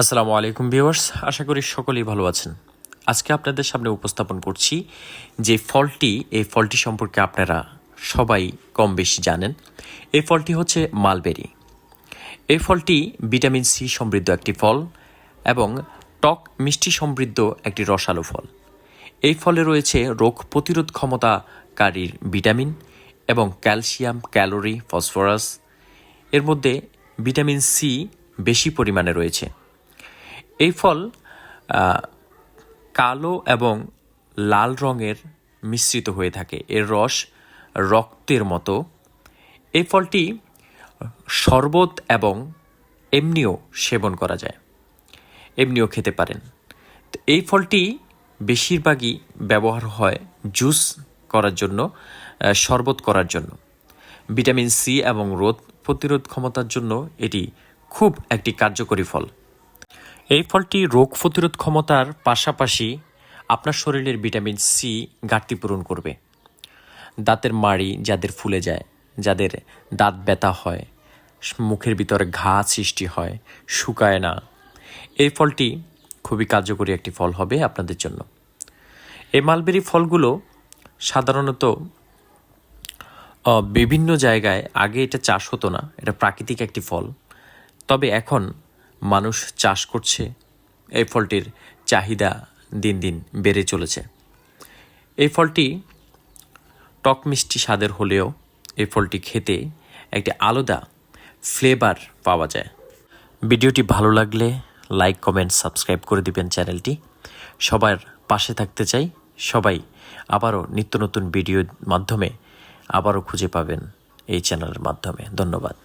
আসসালামু আলাইকুম ভিউয়ার্স, আশা করি সকলেই ভালো আছেন। আজকে আপনাদের সামনে উপস্থাপন করছি যে এই ফলটি সম্পর্কে আপনারা সবাই কম বেশি জানেন। এই ফলটি হচ্ছে মালবেরি। এই ফলটি ভিটামিন সি সমৃদ্ধ একটি ফল এবং টক মিষ্টি সমৃদ্ধ একটি রসালো ফল। এই ফলে রয়েছে রোগ প্রতিরোধ ক্ষমতাকারীর ভিটামিন এবং ক্যালসিয়াম, ক্যালোরি, ফসফরাস। এর মধ্যে ভিটামিন সি বেশি পরিমাণে রয়েছে। এই ফল কালো এবং লাল রঙের মিশ্রিত হয়ে থাকে। এর রস রক্তের মতো। এই ফলটি শরবত এবং এমনিও সেবন করা যায়, এমনিও খেতে পারেন। তো এই ফলটি বেশিরভাগই ব্যবহার হয় জুস করার জন্য, শরবত করার জন্য। ভিটামিন সি এবং রোগ প্রতিরোধ ক্ষমতার জন্য এটি খুব একটি কার্যকরী ফল। এই ফলটি রোগ প্রতিরোধ ক্ষমতার পাশাপাশি আপনার শরীরের ভিটামিন সি ঘাটতি পূরণ করবে। দাঁতের মাড়ি যাদের ফুলে যায়, যাদের দাঁত ব্যথা হয়, মুখের ভিতরে ঘা সৃষ্টি হয়, শুকায় না, এই ফলটি খুবই কার্যকরী একটি ফল হবে আপনাদের জন্য। এই মালবেরি ফলগুলো সাধারণত বিভিন্ন জায়গায় আগে এটা চাষ হতো না, এটা প্রাকৃতিক একটি ফল। তবে এখন মানুষ চাষ করছে। এই ফলটির চাহিদা দিন দিন বেড়ে চলেছে। এই ফলটি টক মিষ্টি স্বাদের হলেও এই ফলটি খেতে একটি আলাদা ফ্লেভার পাওয়া যায়। ভিডিওটি ভালো লাগলে লাইক, কমেন্ট, সাবস্ক্রাইব করে দিবেন চ্যানেলটি। সবার পাশে থাকতে চাই। সবাই আবারও নিত্য নতুন ভিডিওর মাধ্যমে আবারও খুঁজে পাবেন এই চ্যানেলের মাধ্যমে। ধন্যবাদ।